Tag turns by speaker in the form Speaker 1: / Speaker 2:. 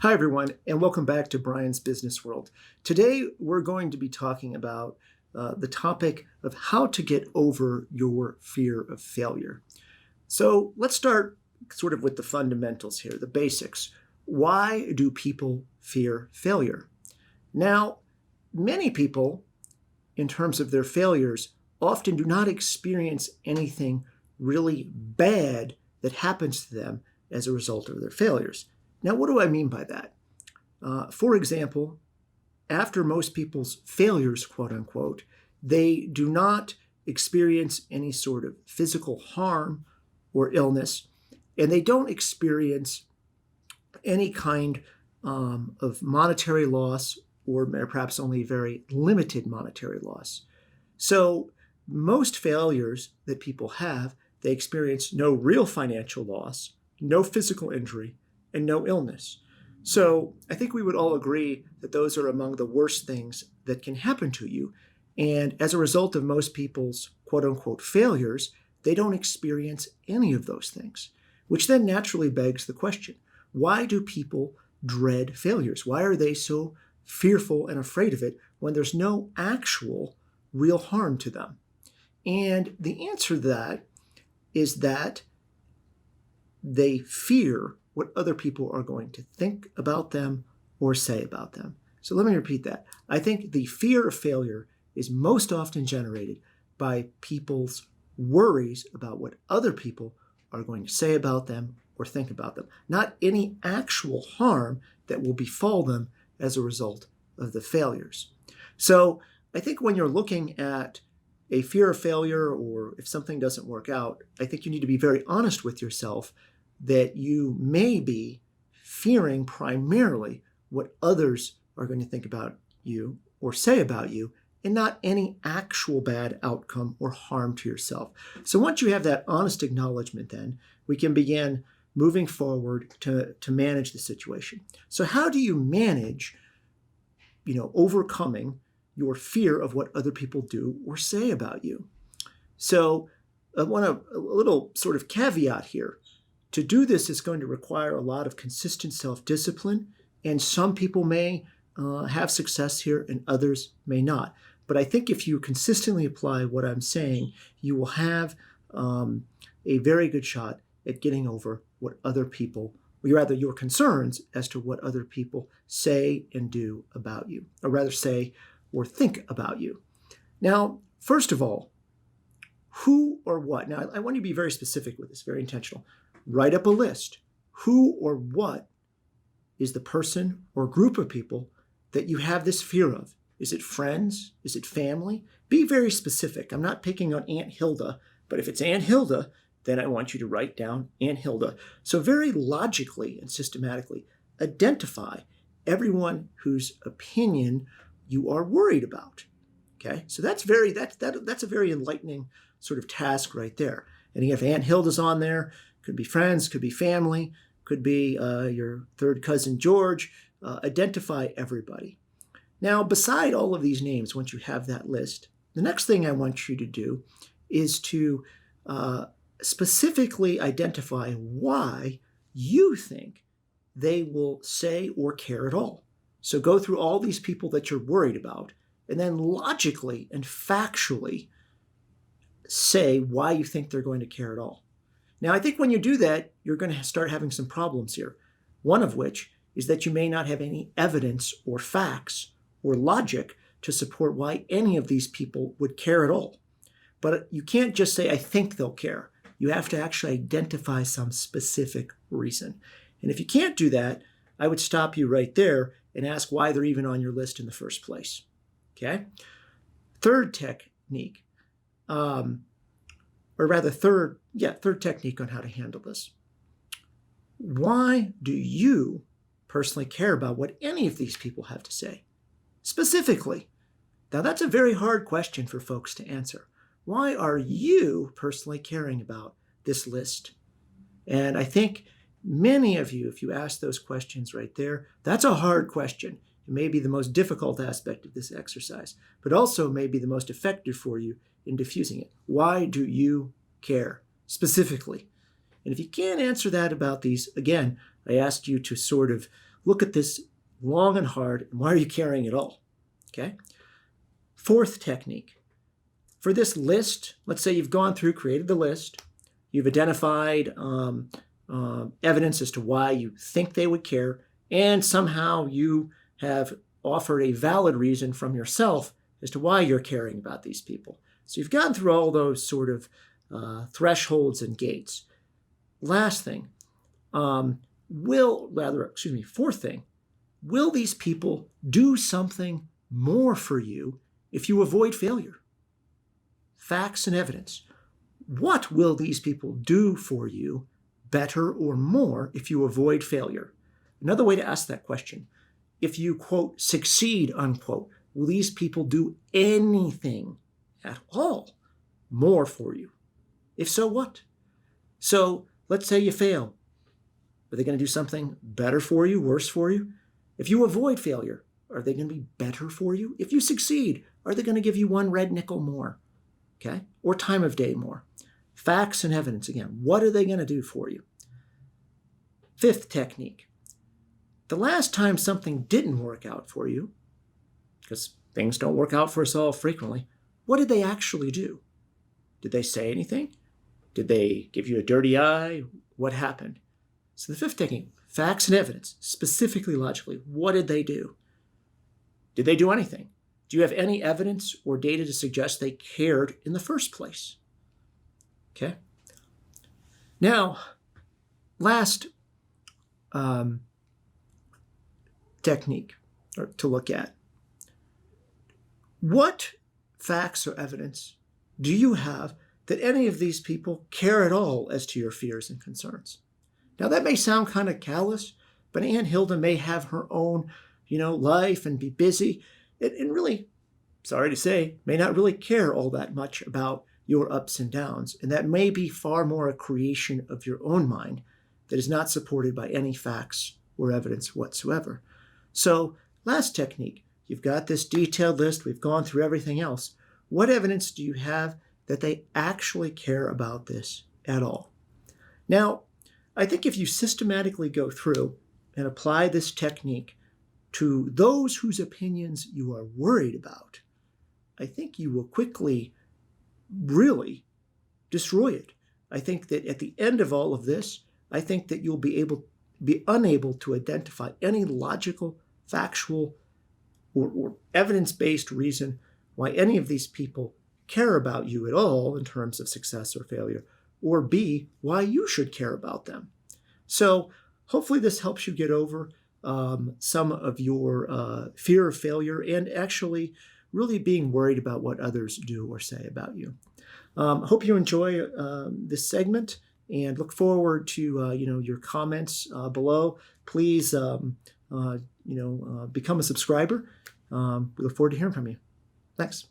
Speaker 1: Hi, everyone, and welcome back to Bryan's Business World. Today, we're going to be talking about the topic of how to get over your fear of failure. So let's start sort of with the fundamentals here, the basics. Why do people fear failure? Now, many people, in terms of their failures, often do not experience anything really bad that happens to them as a result of their failures. Now, what do I mean by that? For example, after most people's failures, quote unquote, they do not experience any sort of physical harm or illness, and they don't experience any kind of monetary loss or perhaps only very limited monetary loss. So most failures that people have, they experience no real financial loss, no physical injury, and no illness. So I think we would all agree that those are among the worst things that can happen to you. And as a result of most people's quote unquote failures, they don't experience any of those things, which then naturally begs the question, why do people dread failures? Why are they so fearful and afraid of it when there's no actual real harm to them? And the answer to that is that they fear what other people are going to think about them or say about them. So let me repeat that. I think the fear of failure is most often generated by people's worries about what other people are going to say about them or think about them, not any actual harm that will befall them as a result of the failures. So I think when you're looking at a fear of failure or if something doesn't work out, I think you need to be very honest with yourself that you may be fearing primarily what others are going to think about you or say about you, and not any actual bad outcome or harm to yourself. So once you have that honest acknowledgement, then we can begin moving forward to manage the situation. So how do you manage, overcoming your fear of what other people do or say about you? So I want a little sort of caveat here. To do this is going to require a lot of consistent self-discipline, and some people may have success here and others may not. But I think if you consistently apply what I'm saying, you will have a very good shot at getting over what other people, or rather your concerns as to what other people say and do about you, or rather say or think about you. Now, first of all, who or what? Now, I want you to be very specific with this, very intentional. Write up a list. Who or what is the person or group of people that you have this fear of? Is it friends? Is it family? Be very specific. I'm not picking on Aunt Hilda, but if it's Aunt Hilda, then I want you to write down Aunt Hilda. So very logically and systematically identify everyone whose opinion you are worried about. Okay, so that's a very enlightening sort of task right there. And if Aunt Hilda's on there, could be friends, could be family, could be your third cousin George. Identify everybody. Now, beside all of these names, once you have that list, the next thing I want you to do is to specifically identify why you think they will say or care at all. So go through all these people that you're worried about, and then logically and factually say why you think they're going to care at all. Now, I think when you do that, you're going to start having some problems here. One of which is that you may not have any evidence or facts or logic to support why any of these people would care at all. But you can't just say, I think they'll care. You have to actually identify some specific reason. And if you can't do that, I would stop you right there and ask why they're even on your list in the first place. Okay? Third technique, third technique on how to handle this. Why do you personally care about what any of these people have to say? Specifically. Now, that's a very hard question for folks to answer. Why are you personally caring about this list? And I think many of you, if you ask those questions right there, that's a hard question. It may be the most difficult aspect of this exercise, but also may be the most effective for you in diffusing it. Why do you care specifically? And if you can't answer that about these, again, I asked you to sort of look at this long and hard, and why are you caring at all? Okay. Fourth technique. For this list, let's say you've gone through, created the list, you've identified evidence as to why you think they would care, and somehow you have offered a valid reason from yourself as to why you're caring about these people. So you've gone through all those sort of thresholds and gates. Last thing, fourth thing, will these people do something more for you if you avoid failure? Facts and evidence. What will these people do for you better or more if you avoid failure? Another way to ask that question, if you, quote, succeed, unquote, will these people do anything at all more for you? If so, what? So let's say you fail. Are they going to do something better for you, worse for you? If you avoid failure, are they going to be better for you? If you succeed, are they going to give you one red nickel more? Okay? Or time of day more? Facts and evidence again. What are they going to do for you? Fifth technique. The last time something didn't work out for you, because things don't work out for us all frequently, what did they actually do? Did they say anything? Did they give you a dirty eye? What happened? So the fifth technique, facts and evidence, specifically logically, what did they do? Did they do anything? Do you have any evidence or data to suggest they cared in the first place? Okay. Now, last technique to look at. What facts or evidence do you have that any of these people care at all as to your fears and concerns? Now, that may sound kind of callous, but Aunt Hilda may have her own, life and be busy, and really, sorry to say, may not really care all that much about your ups and downs. And that may be far more a creation of your own mind that is not supported by any facts or evidence whatsoever. So, last technique, you've got this detailed list, we've gone through everything else. What evidence do you have that they actually care about this at all? Now, I think if you systematically go through and apply this technique to those whose opinions you are worried about, I think you will quickly really destroy it. I think that at the end of all of this, I think that you'll be unable to identify any logical, factual, or evidence-based reason why any of these people care about you at all in terms of success or failure, or B, why you should care about them. So hopefully this helps you get over some of your fear of failure and actually really being worried about what others do or say about you. Hope you enjoy this segment and look forward to your comments below. Please become a subscriber. We look forward to hearing from you. Thanks.